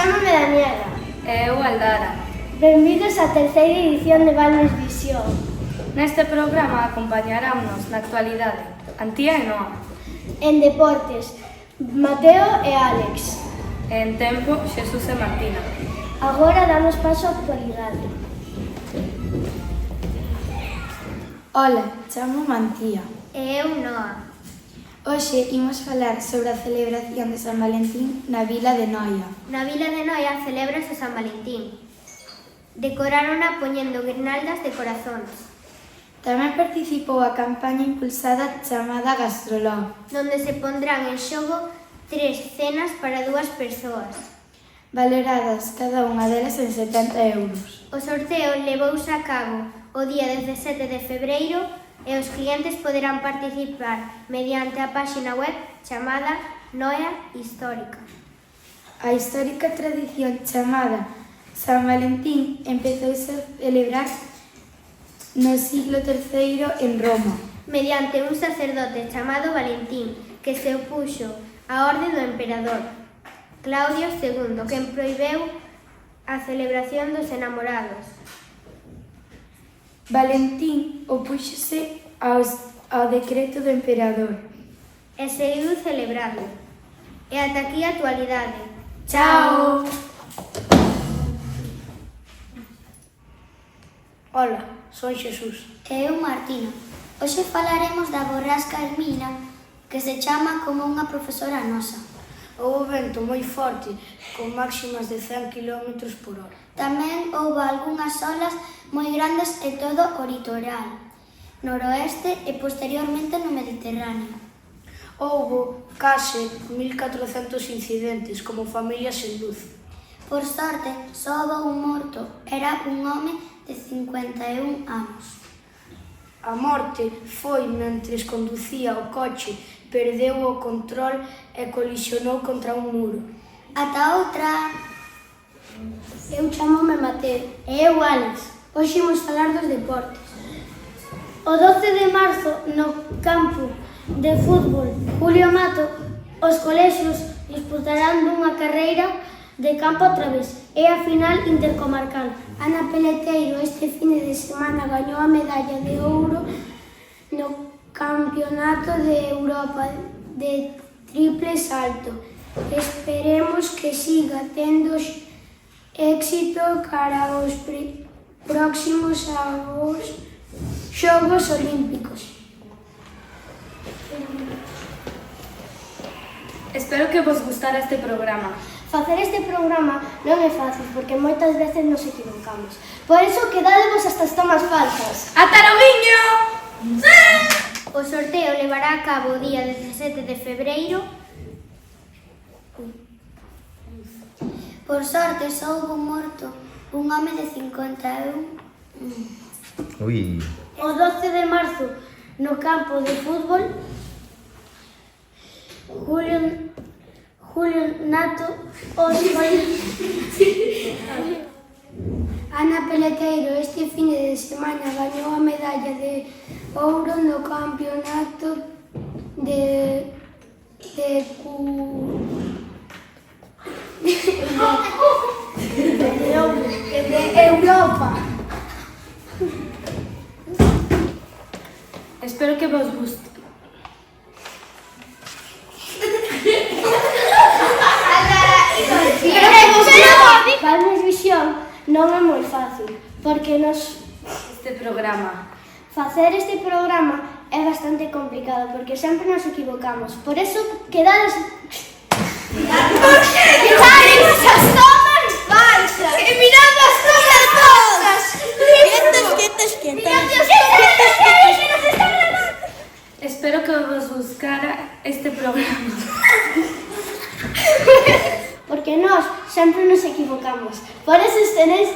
Chámame Daniela. E eu Aldara. Benvidos á terceira edición de Valmes Visión. Neste programa acompañarámonos na actualidade Antía e Noa. En deportes, Mateo e Álex. E en tempo, Xesús e Martina. Agora damos paso á actualidade. Ola, chamo Antía. E eu Noa. Hoxe imos falar sobre a celebración de San Valentín na vila de Noia. Na vila de Noia celébrase San Valentín. Decorárona poñendo guirnaldas de corazóns, Tamén participou a campaña impulsada chamada Gastrolog. donde se pondrán en xogo 3 cenas para 2 persoas. Valoradas cada unha delas en 70 euros. O sorteo levouse a cabo o día 17 de febreiro e os clientes poderán participar mediante a páxina web chamada Noia Histórica. A histórica tradición chamada San Valentín empezouse a celebrar no siglo III en Roma. Mediante un sacerdote chamado Valentín, que se opuxo á orde do emperador Claudio II, quen prohibeu a celebración dos enamorados. Valentín opúxose ao decreto do emperador. E seguiu celebrando. E ata aquí a actualidade. Chao! Ola, son Xesús. E eu Martina. Hoxe falaremos da borrasca Hermina, que se chama como unha profesora nosa. Houve vento moi forte, con máximas de 100 km por hora. Tamén houve algunhas olas moi grandes e todo o litoral, noroeste e posteriormente no Mediterráneo. Houve case 1400 incidentes, como familias sen luz. Por sorte, só houve un morto, era un home de 51 anos. A morte foi mentres conducía o coche, perdeu o control e colisionou contra un muro. Ata outra! Eu chamome Mateo. E eu Álex. Hoxe imos falar dos deportes. O 12 de marzo, no campo de fútbol Julio Mato, os colexios disputarán dunha carreira de campo a través. É a final intercomarcal. Ana Peleteiro este fin de semana gañou a medalla de ouro no Campeonato de Europa de triple salto. Esperemos que siga tendo éxito cara aos próximos Xogos Olímpicos. Espero que vos gustara este programa. Facer este programa non é fácil porque moitas veces nos equivocamos. Por iso quedádevos hasta as tomas falsas. ¡Ata loguiño! O sorteo levará a cabo o día 17 de febreiro. Por sorte, só houve un morto, un home de 51. Ui. O 12 de marzo, no campo de fútbol, Julio Nato, Ana Peleteiro este fin de semana gañou a medalla de ouro no campeonato de Europa. Espero que vos guste. Valmes Visión non é moi fácil, porque Este programa. facer este programa é bastante complicado, porque sempre nos equivocamos. Por eso, quedades... ¡Quedades as tomas falsas! ¡E mirando as tomas todas! Espero que vos gustara este programa. Porque nós sempre nos equivocamos. Por eso tenéis...